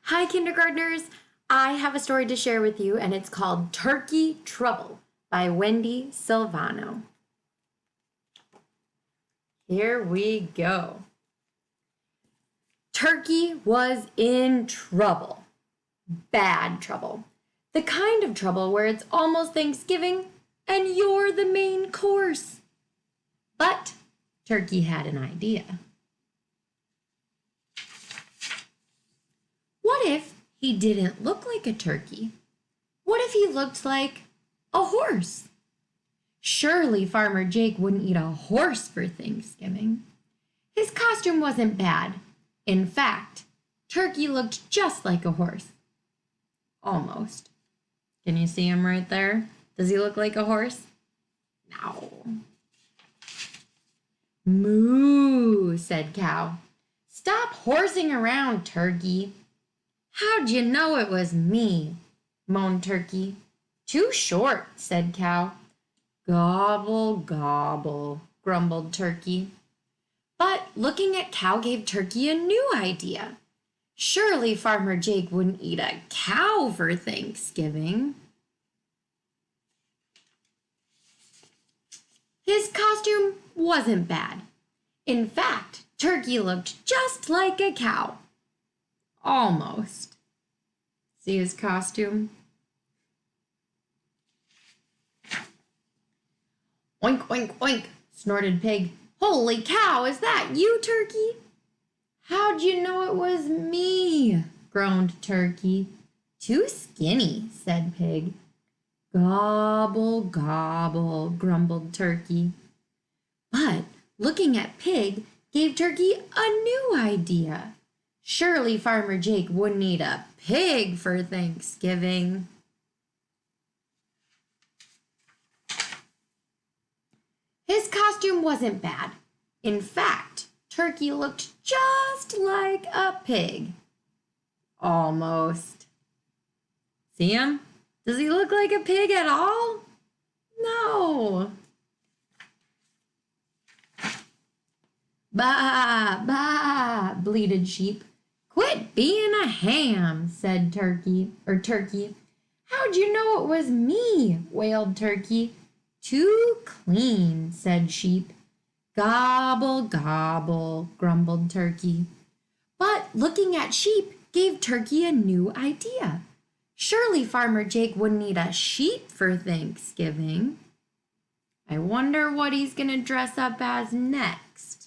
Hi, kindergartners. I have a story to share with you, and it's called Turkey Trouble by Wendy Silvano. Here we go. Turkey was in trouble. Bad trouble. The kind of trouble where it's almost Thanksgiving and you're the main course. But Turkey had an idea. What if he didn't look like a turkey? What if he looked like a horse? Surely Farmer Jake wouldn't eat a horse for Thanksgiving. His costume wasn't bad. In fact, Turkey looked just like a horse. Almost. Can you see him right there? Does he look like a horse? No. Moo, said Cow. Stop horsing around, Turkey. How'd you know it was me? Moaned Turkey. Too short, said Cow. Gobble, gobble, grumbled Turkey. But looking at Cow gave Turkey a new idea. Surely Farmer Jake wouldn't eat a cow for Thanksgiving. His costume wasn't bad. In fact, Turkey looked just like a cow. Almost. See his costume? Oink, oink, oink, snorted Pig. Holy cow, is that you, Turkey? How'd you know it was me? Groaned Turkey. Too skinny, said Pig. Gobble, gobble, grumbled Turkey. But looking at Pig gave Turkey a new idea. Surely Farmer Jake wouldn't eat a pig for Thanksgiving. His costume wasn't bad. In fact, Turkey looked just like a pig. Almost. See him? Does he look like a pig at all? No. Bah, bah, bleated Sheep. Quit being a ham, said Turkey. How'd you know it was me? Wailed Turkey. Too clean, said Sheep. Gobble, gobble, grumbled Turkey. But looking at Sheep gave Turkey a new idea. Surely Farmer Jake wouldn't eat a sheep for Thanksgiving. I wonder what he's going to dress up as next.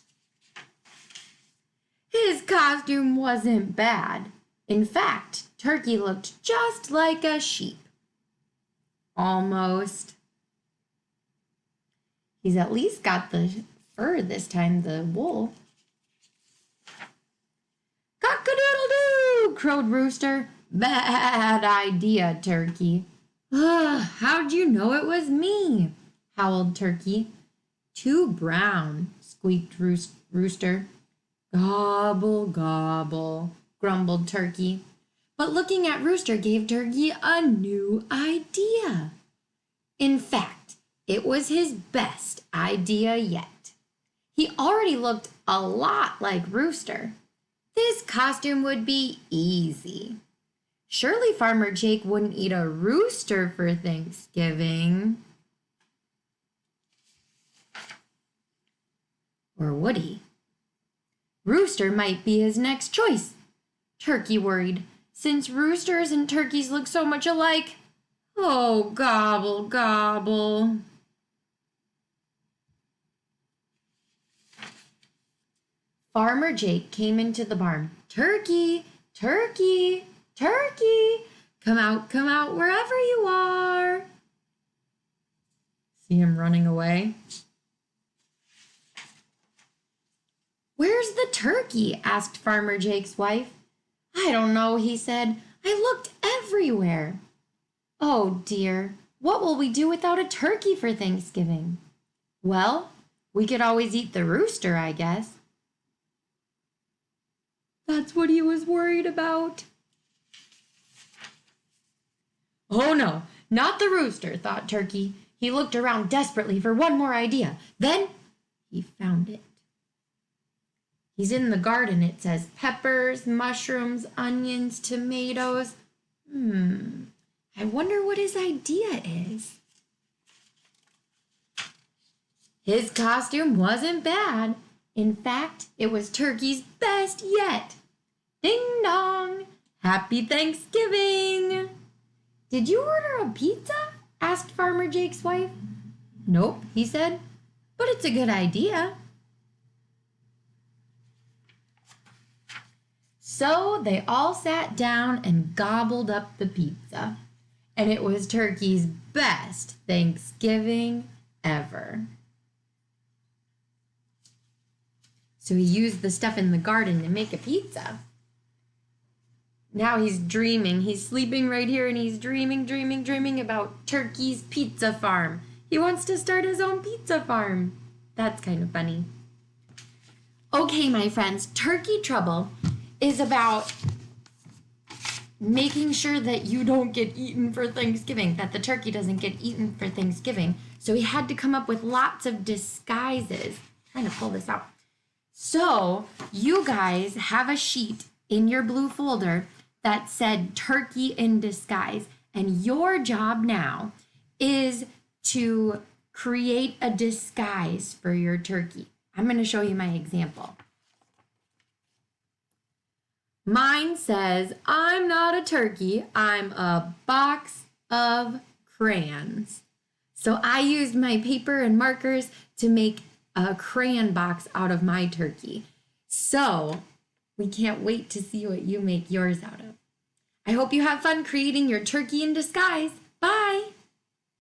His costume wasn't bad. In fact, Turkey looked just like a sheep. Almost. He's at least got the fur this time, the wool. Cock-a-doodle-doo, crowed Rooster. Bad idea, Turkey. How'd you know it was me? Howled Turkey. Too brown, squeaked Rooster. Gobble, gobble, grumbled Turkey. But looking at Rooster gave Turkey a new idea. In fact, it was his best idea yet. He already looked a lot like Rooster. This costume would be easy. Surely Farmer Jake wouldn't eat a rooster for Thanksgiving. Or would he? Rooster might be his next choice. Turkey worried. Since roosters and turkeys look so much alike. Oh, gobble, gobble. Farmer Jake came into the barn. Turkey, turkey, turkey, come out wherever you are. See him running away? Where's the turkey? Asked Farmer Jake's wife. I don't know, he said. I looked everywhere. Oh dear, what will we do without a turkey for Thanksgiving? Well, we could always eat the rooster, I guess. That's what he was worried about. Oh no, not the rooster, thought Turkey. He looked around desperately for one more idea. Then he found it. He's in the garden. It says peppers, mushrooms, onions, tomatoes. I wonder what his idea is. His costume wasn't bad. In fact, it was Turkey's best yet. Ding dong! Happy Thanksgiving! Did you order a pizza? Asked Farmer Jake's wife. Nope, he said, but it's a good idea. So they all sat down and gobbled up the pizza. And it was Turkey's best Thanksgiving ever. So he used the stuff in the garden to make a pizza. Now he's dreaming. He's sleeping right here and he's dreaming about Turkey's pizza farm. He wants to start his own pizza farm. That's kind of funny. Okay, my friends, Turkey Trouble is about making sure that you don't get eaten for Thanksgiving, that the turkey doesn't get eaten for Thanksgiving. So he had to come up with lots of disguises. I'm trying to pull this out. So you guys have a sheet in your blue folder that said turkey in disguise. And your job now is to create a disguise for your turkey. I'm going to show you my example. Mine says, I'm not a turkey, I'm a box of crayons. So I used my paper and markers to make a crayon box out of my turkey. So we can't wait to see what you make yours out of. I hope you have fun creating your turkey in disguise. Bye!